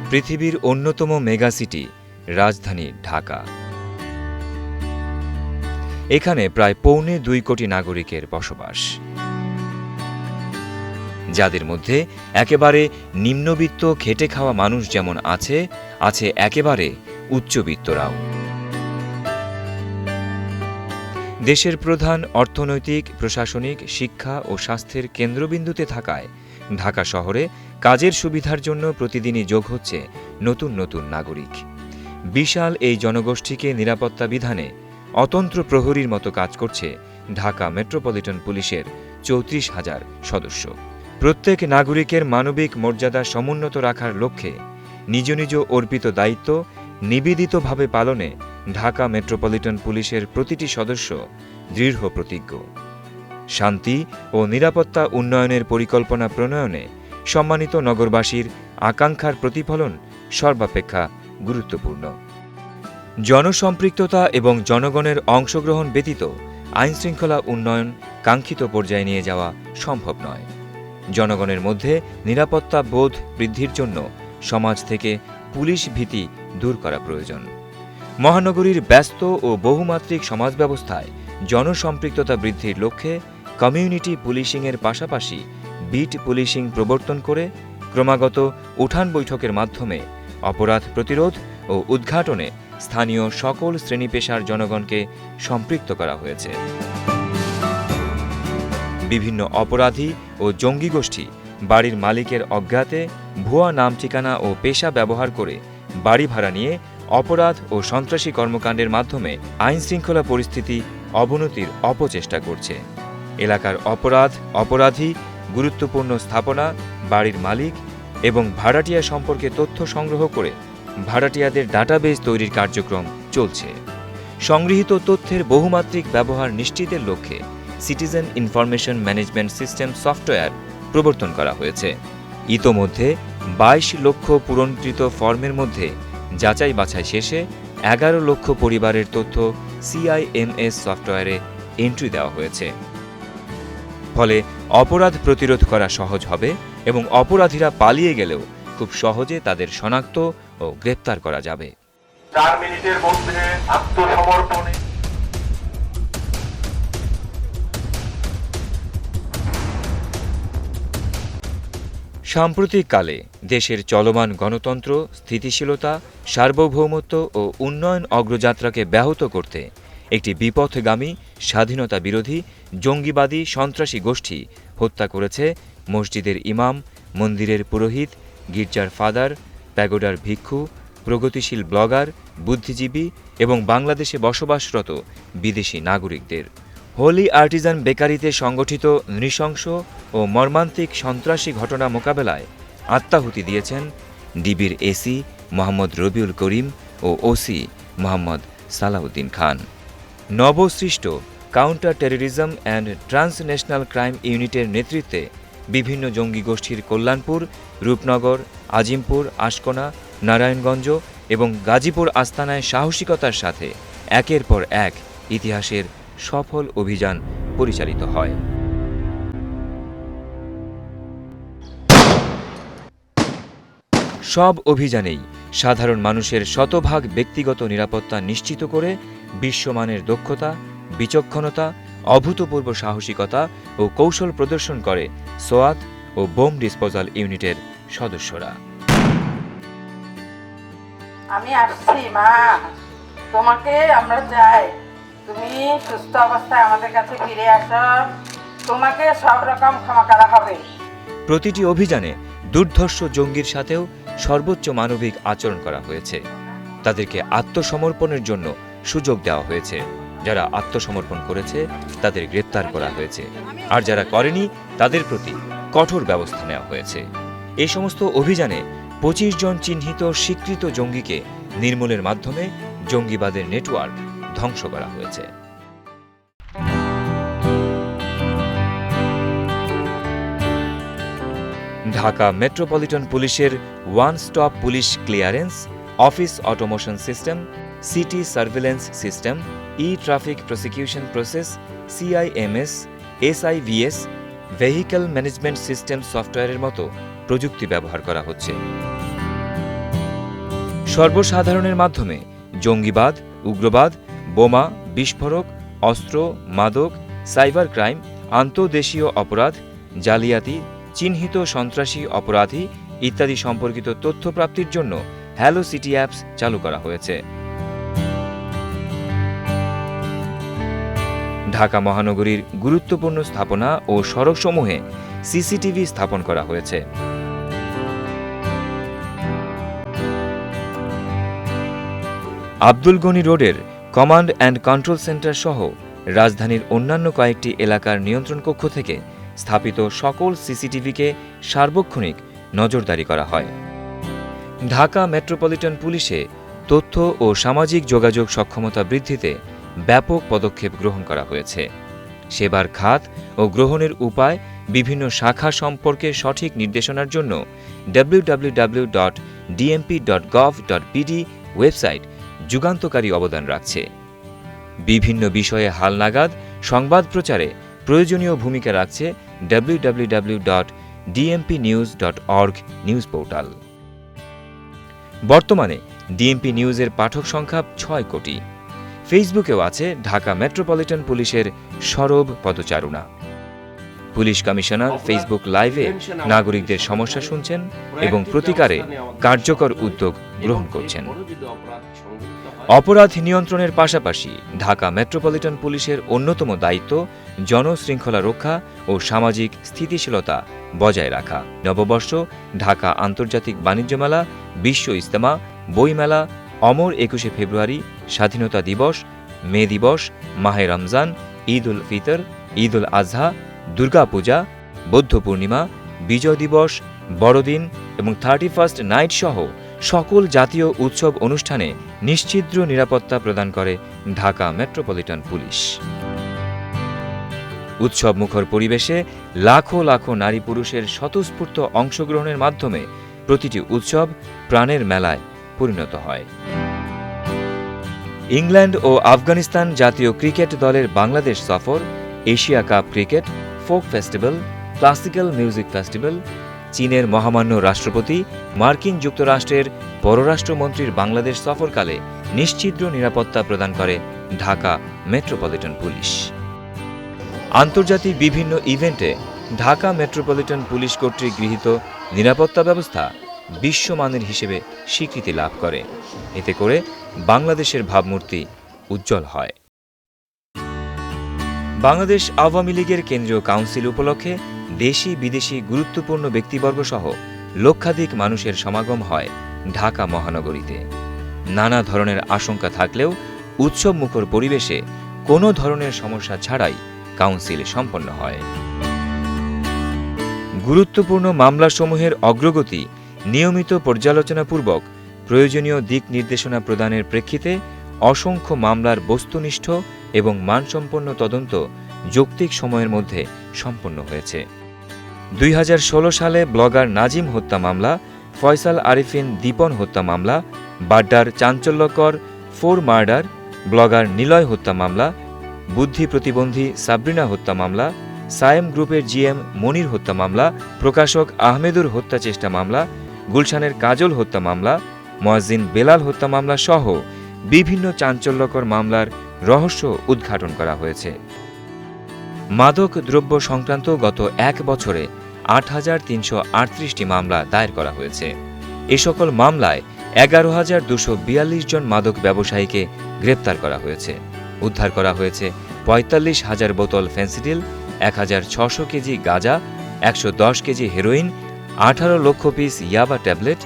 পৃথিবীর অন্যতম মেগাসিটি রাজধানী ঢাকা। এখানে প্রায় ২.৫ কোটি নাগরিকের বসবাস, যাদের মধ্যে একেবারে নিম্নবিত্ত খেটে খাওয়া মানুষ যেমন আছে, আছে একেবারে উচ্চবিত্তরাও। দেশের প্রধান অর্থনৈতিক, প্রশাসনিক, শিক্ষা ও স্বাস্থ্যের কেন্দ্রবিন্দুতে থাকায় ঢাকা শহরে কাজের সুবিধার জন্য প্রতিদিনই যোগ হচ্ছে নতুন নতুন নাগরিক। বিশাল এই জনগোষ্ঠীকে নিরাপত্তা বিধানে অতন্ত্র প্রহরীর মতো কাজ করছে ঢাকা মেট্রোপলিটন পুলিশের ৩৪,০০০ সদস্য। প্রত্যেক নাগরিকের মানবিক মর্যাদা সমুন্নত রাখার লক্ষ্যে নিজ নিজ অর্পিত দায়িত্ব নিবেদিতভাবে পালনে ঢাকা মেট্রোপলিটন পুলিশের প্রতিটি সদস্য দৃঢ় প্রতিজ্ঞ। শান্তি ও নিরাপত্তা উন্নয়নের পরিকল্পনা প্রণয়নে সম্মানিত নগরবাসীর আকাঙ্ক্ষার প্রতিফলন সর্বাপেক্ষা গুরুত্বপূর্ণ। জনসম্পৃক্ততা এবং জনগণের অংশগ্রহণ ব্যতীত আইনশৃঙ্খলা উন্নয়ন কাঙ্ক্ষিত পর্যায়ে নিয়ে যাওয়া সম্ভব নয়। জনগণের মধ্যে নিরাপত্তা বোধ বৃদ্ধির জন্য সমাজ থেকে পুলিশ ভীতি দূর করা প্রয়োজন। মহানগরীর ব্যস্ত ও বহুমাত্রিক সমাজ ব্যবস্থায় জনসম্পৃক্ততা বৃদ্ধির লক্ষ্যে কমিউনিটি পুলিশিংয়ের পাশাপাশি বিট পুলিশিং প্রবর্তন করে ক্রমাগত উঠান বৈঠকের মাধ্যমে অপরাধ প্রতিরোধ ও উদ্ঘাটনে স্থানীয় সকল শ্রেণী পেশার জনগণকে সম্পৃক্ত করা হয়েছে। বিভিন্ন অপরাধী ও জঙ্গি গোষ্ঠী বাড়ির মালিকের অজ্ঞাতে ভুয়া নাম ঠিকানা ও পেশা ব্যবহার করে বাড়ি ভাড়া নিয়ে অপরাধ ও সন্ত্রাসী কর্মকাণ্ডের মাধ্যমে আইনশৃঙ্খলা পরিস্থিতি অবনতির অপচেষ্টা করছে। এলাকার অপরাধ, অপরাধী, গুরুত্বপূর্ণ স্থাপনা, বাড়ির মালিক এবং ভাড়াটিয়া সম্পর্কে তথ্য সংগ্রহ করে ভাড়াটিয়াদের ডাটাবেজ তৈরির কার্যক্রম চলছে। সংগৃহীত তথ্যের বহুমাত্রিক ব্যবহার নিশ্চিতের লক্ষ্যে citizen information management system software প্রবর্তন করা হয়েছে। ইতোমধ্যে ২২ লক্ষ পূরণকৃত ফর্মের মধ্যে যাচাই বাছাই শেষে ১১ লক্ষ পরিবারের তথ্য সিআইএমএস সফটওয়্যারে এন্ট্রি দেওয়া হয়েছে। ফলে অপরাধ প্রতিরোধ করা সহজ হবে এবং অপরাধীরা পালিয়ে গেলেও খুব সহজে তাদের শনাক্ত ও গ্রেপ্তার করা যাবে। ৪ মিনিটের মধ্যে আত্মসমর্পণে সাম্প্রতিককালে দেশের চলমান গণতন্ত্র, স্থিতিশীলতা, সার্বভৌমত্ব ও উন্নয়ন অগ্রযাত্রাকে ব্যাহত করতে একটি বিপথগামী, স্বাধীনতা বিরোধী, জঙ্গিবাদী সন্ত্রাসী গোষ্ঠী হত্যা করেছে মসজিদের ইমাম, মন্দিরের পুরোহিত, গির্জার ফাদার, প্যাগোডার ভিক্ষু, প্রগতিশীল ব্লগার, বুদ্ধিজীবী এবং বাংলাদেশে বসবাসরত বিদেশি নাগরিকদের। হোলি আর্টিজান বেকারিতে সংগঠিত নৃশংস ও মর্মান্তিক সন্ত্রাসী ঘটনা মোকাবেলায় আত্মাহুতি দিয়েছেন ডিবির এসি মোহাম্মদ রবিউল করিম ও ওসি মোহাম্মদ সালাউদ্দিন খান। নবসৃষ্ট counter terrorism and transnational crime ইউনিটের নেতৃত্বে বিভিন্ন জঙ্গি গোষ্ঠীর কল্যাণপুর, রূপনগর, আজিমপুর, আশকোনা, নারায়ণগঞ্জ এবং গাজীপুর আস্তানায় সাহসিকতার সাথে একের পর এক ইতিহাসের সফল অভিযান পরিচালিত হয়। সব অভিযানেই সাধারণ মানুষের শতভাগ ব্যক্তিগত নিরাপত্তা নিশ্চিত করে বিশ্বমানের দক্ষতা, বিচক্ষণতা, অভূতপূর্ব সাহসিকতা ও কৌশল প্রদর্শন করে সোয়াত ও বোম ডিসপোজাল ইউনিটের সদস্যরা। আমি আসছি মা, তোমাকে আমরা চাই, তুমি সুস্থ অবস্থায় আমাদের কাছে ফিরে আসো, তোমাকে সব রকম ক্ষমা করা হবে। প্রতিটি অভিযানে দুর্ধর্ষ জঙ্গির সাথেও সর্বোচ্চ মানবিক আচরণ করা হয়েছে। তাদেরকে আত্মসমর্পণের জন্য সুযোগ দেওয়া হয়েছে। যারা আত্মসমর্পণ করেছে তাদের গ্রেপ্তার করা হয়েছে, আর যারা করেনি তাদের প্রতি কঠোর ব্যবস্থা নেওয়া হয়েছে। এই সমস্ত অভিযানে ২৫ জন চিহ্নিত স্বীকৃত জঙ্গিকে নির্মূলের মাধ্যমে জঙ্গিবাদের নেটওয়ার্ক ধ্বংস করা হয়েছে। ঢাকা মেট্রোপলিটন পুলিশের one stop police clearance, office automation system, city surveillance system, traffic prosecution process, CIMS, SIVS, vehicle management system সফটওয়্যারের মতো প্রযুক্তি ব্যবহার করা হচ্ছে। সর্বসাধারণের মাধ্যমে জঙ্গিবাদ, উগ্রবাদ, বোমা, বিস্ফোরক, অস্ত্র, মাদক, সাইবার ক্রাইম, আন্তঃদেশীয় অপরাধ, জালিয়াতি, চিহ্নিত সন্ত্রাসী অপরাধী ইত্যাদি সম্পর্কিত তথ্য প্রাপ্তির জন্য হ্যালো সিটি অ্যাপস চালু করা হয়েছে। ঢাকা মহানগরীর গুরুত্বপূর্ণ স্থাপনা ও সড়কসমূহে সিসিটিভি স্থাপন করা হয়েছে। আব্দুল গনি রোডের কমান্ড অ্যান্ড কন্ট্রোল সেন্টার সহ রাজধানীর অন্যান্য কয়েকটি এলাকার নিয়ন্ত্রণ কক্ষ থেকে স্থাপিত সকল সিসিটিভিকে সার্বক্ষণিক নজরদারি করা হয়। ঢাকা মেট্রোপলিটন পুলিশে তথ্য ও সামাজিক যোগাযোগ সক্ষমতা বৃদ্ধিতে ব্যাপক পদক্ষেপ গ্রহণ করা হয়েছে। সেবার খাত ও গ্রহণের উপায় বিভিন্ন শাখা সম্পর্কে সঠিক নির্দেশনার জন্য www.dmp.gov.pd ওয়েবসাইট যুগান্তকারী অবদান রাখছে। বিভিন্ন বিষয়ে হালনাগাদ সংবাদ প্রচারে প্রয়োজনীয় ভূমিকা রাখছে www.dmpnews.org নিউজ পোর্টাল। বর্তমানে ডিএমপি নিউজের পাঠক সংখ্যা 6 কোটি। ফেসবুকেও আছে ঢাকা মেট্রোপলিটন পুলিশের সরব পদচারণা। পুলিশ কমিশনার ফেসবুক লাইভে নাগরিকদের সমস্যা শুনছেন এবং প্রতিকারে কার্যকর উদ্যোগ গ্রহণ করছেন। অপরাধ নিয়ন্ত্রণের পাশাপাশি ঢাকা মেট্রোপলিটন পুলিশের অন্যতম দায়িত্ব জনশৃঙ্খলা রক্ষা ও সামাজিক স্থিতিশীলতা বজায় রাখা। নববর্ষ, ঢাকা আন্তর্জাতিক বাণিজ্য মেলা, বিশ্ব ইজতেমা, বইমেলা, অমর 21শে ফেব্রুয়ারি, স্বাধীনতা দিবস, মে দিবস, মাহে রমজান, ঈদ উল ফিতর, ঈদ উল আজহা, দুর্গাপূজা, বৌদ্ধ পূর্ণিমা, বিজয় দিবস, বড়দিন এবং 31st নাইট সহ সকল জাতীয় উৎসব অনুষ্ঠানে নিশ্ছিদ্র নিরাপত্তা প্রদান করে ঢাকা মেট্রোপলিটন পুলিশ। উৎসব মুখর পরিবেশে লাখো লাখো নারী পুরুষের স্বতঃস্ফূর্ত অংশগ্রহণের মাধ্যমে প্রতিটি উৎসব প্রাণের মেলায় পরিণত হয়। ইংল্যান্ড ও আফগানিস্তান জাতীয় ক্রিকেট দলের বাংলাদেশ সফর, Asia cup cricket, folk festival, classical music festival, চীনের মহামান্য রাষ্ট্রপতি, মার্কিন যুক্তরাষ্ট্রের পররাষ্ট্রমন্ত্রীর বাংলাদেশ সফরকালে নিশ্ছিদ্র নিরাপত্তা প্রদান করে ঢাকা মেট্রোপলিটন পুলিশ। আন্তর্জাতিক বিভিন্ন ইভেন্টে ঢাকা মেট্রোপলিটন পুলিশ কর্তৃক গৃহীত নিরাপত্তা ব্যবস্থা বিশ্বমানের হিসেবে স্বীকৃতি লাভ করে। এতে করে বাংলাদেশের ভাবমূর্তি উজ্জ্বল হয়। বাংলাদেশ আওয়ামী লীগের কেন্দ্রীয় কাউন্সিল উপলক্ষে দেশি বিদেশি গুরুত্বপূর্ণ ব্যক্তিবর্গ সহ লক্ষাধিক মানুষের সমাগম হয় ঢাকা মহানগরীতে। নানা ধরনের আশঙ্কা থাকলেও উৎসব মুখর পরিবেশে কোনো ধরনের সমস্যা ছাড়াই কাউন্সিল সম্পন্ন হয়। গুরুত্বপূর্ণ মামলাসমূহের অগ্রগতি নিয়মিত পর্যালোচনাপূর্বক প্রয়োজনীয় দিক নির্দেশনা প্রদানের প্রেক্ষিতে অসংখ্য মামলার বস্তুনিষ্ঠ এবং মানসম্পন্ন তদন্ত যৌক্তিক সময়ের মধ্যে সম্পন্ন হয়েছে। 2016 সালে ব্লগার নাজিম হত্যা মামলা, ফয়সাল আরিফিন দীপন হত্যা মামলা, বাড্ডার চাঞ্চল্যকর 4 মার্ডার, ব্লগার নিলয় হত্যা মামলা, বুদ্ধি প্রতিবন্ধী সাবরিনা হত্যা মামলা, সায়েম গ্রুপের জিএম মনির হত্যা মামলা, প্রকাশক আহমেদুর হত্যা চেষ্টা মামলা, গুলশানের কাজল হত্যা মামলা, মুয়াজ্জিন বেলাল হত্যা মামলা সহ বিভিন্ন চাঞ্চল্যকর মামলার রহস্য উদ্ঘাটন করা হয়েছে। মাদক দ্রব্য সংক্রান্ত গত 1 বছরে 8,338টি মামলা দায়ের করা হয়েছে। এ সকল মামলায় 11,242 জন মাদক ব্যবসায়ীকে গ্রেপ্তার করা হয়েছে। উদ্ধার করা হয়েছে 45,000 বোতল ফেন্সিডিল, 1,600 কেজি গাঁজা, 110 কেজি হেরোইন, 18 লক্ষ পিস ইয়াবা ট্যাবলেট,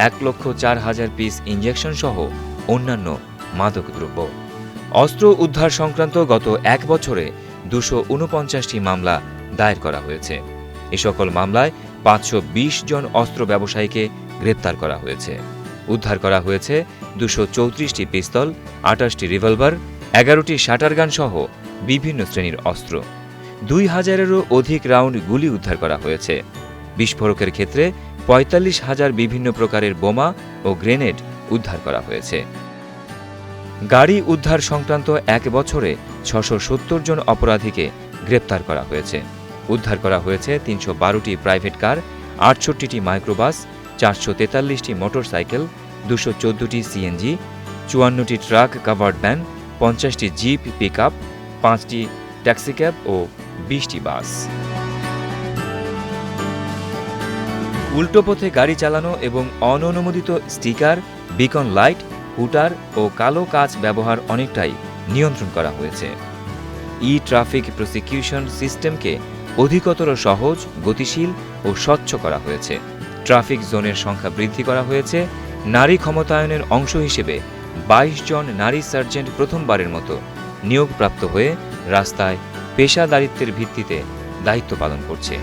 1,04,000 পিস ইঞ্জেকশন সহ অন্যান্য মাদক দ্রব্য। অস্ত্র উদ্ধার সংক্রান্ত গত 1 বছরে 249টি মামলা দায়ের করা হয়েছে। এ সকল মামলায় 520 জন অস্ত্র ব্যবসায়ীকে গ্রেপ্তার করা হয়েছে। উদ্ধার করা হয়েছে 234টি পিস্তল, 28টি রিভলভার, 11টি শাটারগান সহ বিভিন্ন শ্রেণীর অস্ত্র। 2,000-এরও অধিক রাউন্ড গুলি উদ্ধার করা হয়েছে। বিস্ফোরকের ক্ষেত্রে 45,000 বিভিন্ন প্রকারের বোমা ও গ্রেনেড উদ্ধার করা হয়েছে। গাড়ি উদ্ধার সংক্রান্ত 1 বছরে 670 জন অপরাধীকে গ্রেপ্তার করা হয়েছে। উদ্ধার করা হয়েছে 312টি প্রাইভেট কার, 68টি মাইক্রোবাস, 443টি মোটরসাইকেল, 214টি সিএনজি, 54টি ট্রাক কাভার্ড ভ্যান, 50টি জিপ পিকআপ, 5টি ট্যাক্সিক্যাব ও 20টি বাস। উল্টো পথে গাড়ি চালানো এবং অননুমোদিত স্টিকার, বিকন লাইট, হুটার ও কালো কাচ ব্যবহার অনেকটাই নিয়ন্ত্রণ করা হয়েছে। ট্রাফিক প্রসিকিউশন সিস্টেমকে অধিকতর সহজ, গতিশীল ও স্বচ্ছ করা হয়েছে। ট্রাফিক জোনের সংখ্যা বৃদ্ধি করা হয়েছে। নারী ক্ষমতায়নের অংশ হিসেবে 22 জন নারী সার্জেন্ট প্রথমবারের মতো নিয়োগপ্রাপ্ত হয়ে রাস্তায় পেশাদারিত্বের ভিত্তিতে দায়িত্ব পালন করছে।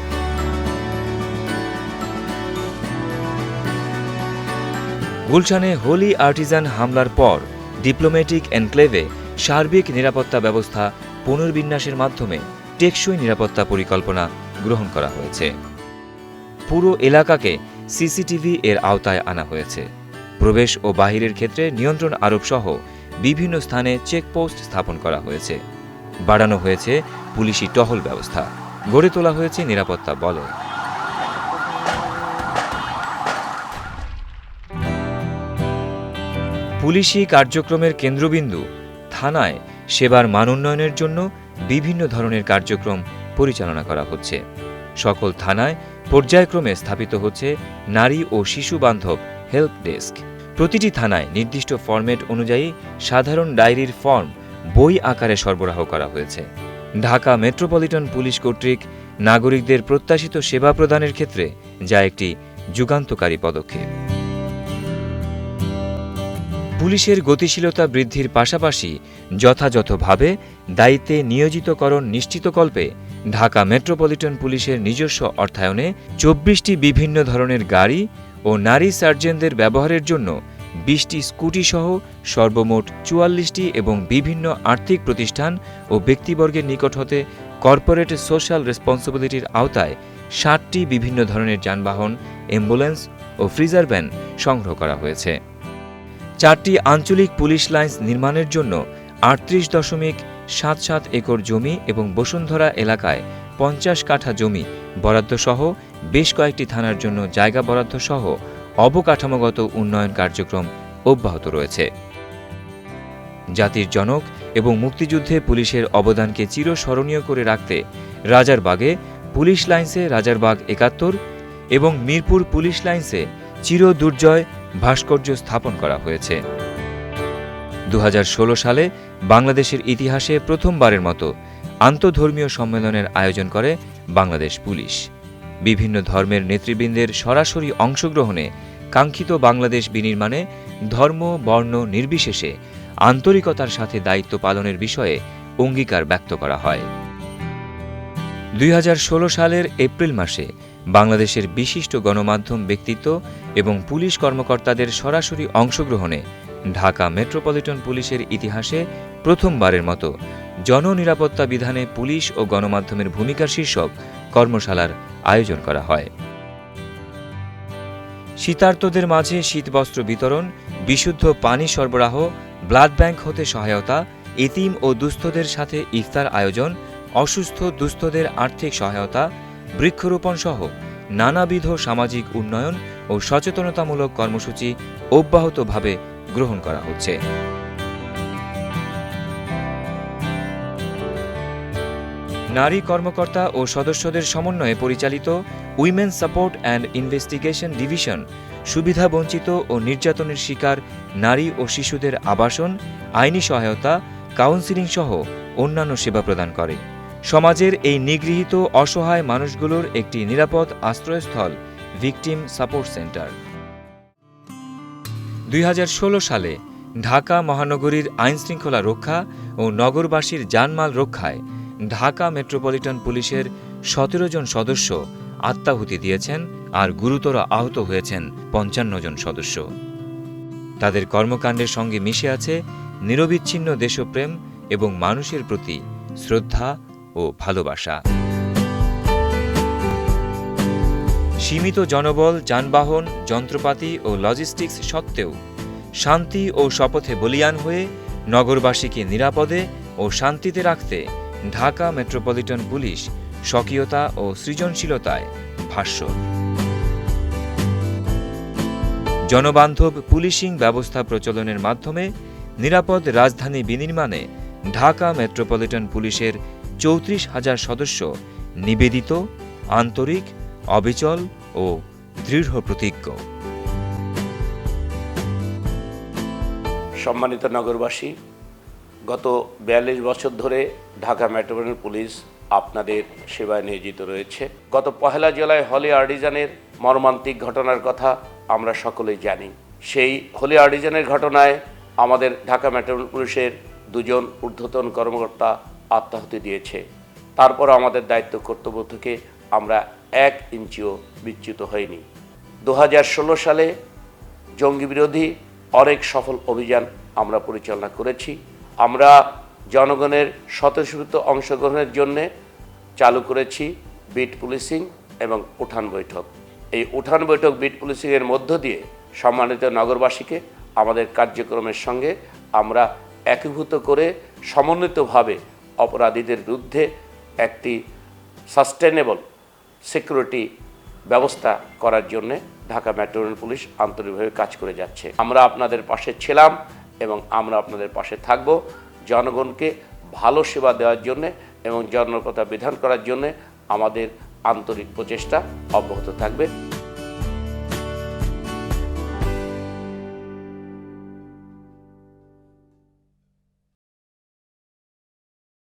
গুলশানে হোলি আর্টিজান হামলার পর ডিপ্লোম্যাটিক এনক্লেভে সার্বিক নিরাপত্তা ব্যবস্থা পুনর্বিন্যাসের মাধ্যমে টেকসই নিরাপত্তা পরিকল্পনা গ্রহণ করা হয়েছে। পুরো এলাকাকে সিসিটিভি এর আওতায় আনা হয়েছে। প্রবেশ ও বাহিরের ক্ষেত্রে নিয়ন্ত্রণ আরোপ সহ বিভিন্ন স্থানে চেকপোস্ট স্থাপন করা হয়েছে। বাড়ানো হয়েছে পুলিশি টহল ব্যবস্থা, গড়ে তোলা হয়েছে নিরাপত্তা বলয়। পুলিশি কার্যক্রমের কেন্দ্রবিন্দু থানায় সেবার মান উন্নয়নের জন্য বিভিন্ন ধরনের কার্যক্রম পরিচালনা করা হচ্ছে। সকল থানায় পর্যায়ক্রমে স্থাপিত হচ্ছে নারী ও শিশু বান্ধব হেল্প ডেস্ক। প্রতিটি থানায় নির্দিষ্ট ফরম্যাট অনুযায়ী সাধারণ ডায়েরির ফর্ম বই আকারে সরবরাহ করা হয়েছে। ঢাকা মেট্রোপলিটন পুলিশ কর্তৃক নাগরিকদের প্রত্যাশিত সেবা প্রদানের ক্ষেত্রে যা একটি যুগান্তকারী পদক্ষেপ। পুলিশের গতিশীলতা বৃদ্ধির পাশাপাশি যথাযথভাবে দায়িত্বে নিয়োজিতকরণ নিশ্চিতকল্পে ঢাকা মেট্রোপলিটন পুলিশের নিজস্ব অর্থায়নে 24টি বিভিন্ন ধরনের গাড়ি ও নারী সার্জেন্টদের ব্যবহারের জন্য 20টি স্কুটি সহ সর্বমোট 44টি এবং বিভিন্ন আর্থিক প্রতিষ্ঠান ও ব্যক্তিবর্গের নিকট হতে কর্পোরেট সোশ্যাল রেসপন্সিবিলিটির আওতায় 60টি বিভিন্ন ধরনের যানবাহন, অ্যাম্বুলেন্স ও ফ্রিজার ভ্যান সংগ্রহ করা হয়েছে। 4টি আঞ্চলিক পুলিশ লাইন্স নির্মাণের জন্য 38.77 একর জমি এবং বসুন্ধরা এলাকায় 50 কাঠা জমি বরাদ্দসহ বেশ কয়েকটি থানার জন্য জায়গা বরাদ্দসহ অবকাঠামোগত উন্নয়ন কার্যক্রম অব্যাহত রয়েছে। জাতির জনক এবং মুক্তিযুদ্ধে পুলিশের অবদানকে চিরস্মরণীয় করে রাখতে রাজারবাগে পুলিশ লাইন্সে রাজারবাগ 71 এবং মিরপুর পুলিশ লাইন্সে চির দুর্জয় ভাস্কর্য স্থাপন করা হয়েছে। 2016 সালে বাংলাদেশের ইতিহাসে প্রথমবারের মতো আন্তঃধর্মীয় সম্মেলনের আয়োজন করে বাংলাদেশ পুলিশ। বিভিন্ন ধর্মের নেতৃবৃন্দের সরাসরি অংশগ্রহণে কাঙ্ক্ষিত বাংলাদেশ বিনির্মাণে ধর্ম, বর্ণ নির্বিশেষে আন্তরিকতার সাথে দায়িত্ব পালনের বিষয়ে অঙ্গীকার ব্যক্ত করা হয়। 2016 সালের এপ্রিল মাসে বাংলাদেশের বিশিষ্ট গণমাধ্যম ব্যক্তিত্ব এবং পুলিশ কর্মকর্তাদের সরাসরি অংশগ্রহণে ঢাকা মেট্রোপলিটন পুলিশের ইতিহাসে প্রথমবারের মতো জননিরাপত্তা বিধানে পুলিশ ও গণমাধ্যমের ভূমিকা শীর্ষক কর্মশালার আয়োজন করা হয়। শীতার্তদের মাঝে শীতবস্ত্র বিতরণ, বিশুদ্ধ পানি সরবরাহ, ব্লাড ব্যাংক হতে সহায়তা, এতিম ও দুস্থদের সাথে ইফতার আয়োজন, অসুস্থ দুস্থদের আর্থিক সহায়তা, বৃক্ষরোপণ সহ নানাবিধ সামাজিক উন্নয়ন ও সচেতনতামূলক কর্মসূচি অব্যাহতভাবে গ্রহণ করা হচ্ছে। নারী কর্মকর্তা ও সদস্যদের সমন্বয়ে পরিচালিত women support and investigation division সুবিধাবঞ্চিত ও নির্যাতনের শিকার নারী ও শিশুদের আবাসন, আইনি সহায়তা, কাউন্সিলিং সহ অন্যান্য সেবা প্রদান করে। সমাজের এই নিগৃহীত অসহায় মানুষগুলোর একটি নিরাপদ আশ্রয়স্থল ভিকটিম সাপোর্ট সেন্টার। 2016 সালে ঢাকা মহানগরীর আইনশৃঙ্খলা রক্ষা ও নগরবাসীর জানমাল রক্ষায় ঢাকা মেট্রোপলিটন পুলিশের 17 জন সদস্য আত্মাহুতি দিয়েছেন আর গুরুতর আহত হয়েছেন 55 জন সদস্য। তাদের কর্মকাণ্ডের সঙ্গে মিশে আছে নিরবিচ্ছিন্ন দেশপ্রেম এবং মানুষের প্রতি শ্রদ্ধা ও ভালোবাসা। সীমিত জনবল, যানবাহন, যন্ত্রপাতি ও লজিস্টিক্স সত্ত্বেও শান্তি ও শপথে বলীয়ান হয়ে নগরবাসীকে নিরাপদে ও শান্তিতে রাখতে ঢাকা মেট্রোপলিটন পুলিশ স্বকীয়তা ও সৃজনশীলতায় ভাস্বর। জনবান্ধব পুলিশিং ব্যবস্থা প্রচলনের মাধ্যমে নিরাপদ রাজধানী বিনির্মাণে ঢাকা মেট্রোপলিটন পুলিশের ৩৪,০০০ সদস্য নিবেদিত, আন্তরিক, অবিচল ও দৃঢ় প্রতিজ্ঞ। সম্মানিত নগরবাসী, গত ৪২ বছর ধরে ঢাকা মেট্রোপলিটন পুলিশ আপনাদের সেবায় নিয়োজিত রয়েছে। গত ১ জুলাই হলি আর্টিজানের মর্মান্তিক ঘটনার কথা আমরা সকলেই জানি। সেই হলি আর্টিজানের ঘটনায় আমাদের ঢাকা মেট্রোপলিটন পুলিশের ২ জন ঊর্ধ্বতন কর্মকর্তা আত্মাহুতি দিয়েছে। তারপর আমাদের দায়িত্ব কর্তব্য থেকে আমরা ১ ইঞ্চিও বিচ্যুত হইনি। ২০১৬ সালে জঙ্গি বিরোধী অনেক সফল অভিযান আমরা পরিচালনা করেছি। আমরা জনগণের স্বতঃস্ফূর্ত অংশগ্রহণের জন্য চালু করেছি বিট পুলিশিং এবং উঠান বৈঠক। এই উঠান বৈঠক বিট পুলিশিংয়ের মধ্য দিয়ে সম্মানিত নগরবাসীকে আমাদের কার্যক্রমের সঙ্গে আমরা একীভূত করে সমন্বিতভাবে অপরাধীদের বিরুদ্ধে একটি সাস্টেনেবল সিকিউরিটি ব্যবস্থা করার জন্য ঢাকা মেট্রোপলিটন পুলিশ আন্তরিকভাবে কাজ করে যাচ্ছে। আমরা আপনাদের পাশে ছিলাম এবং আমরা আপনাদের পাশে থাকব। জনগণকে ভালো সেবা দেওয়ার জন্য এবং জনকতা বিধান করার জন্য আমাদের আন্তরিক প্রচেষ্টা অব্যাহত থাকবে।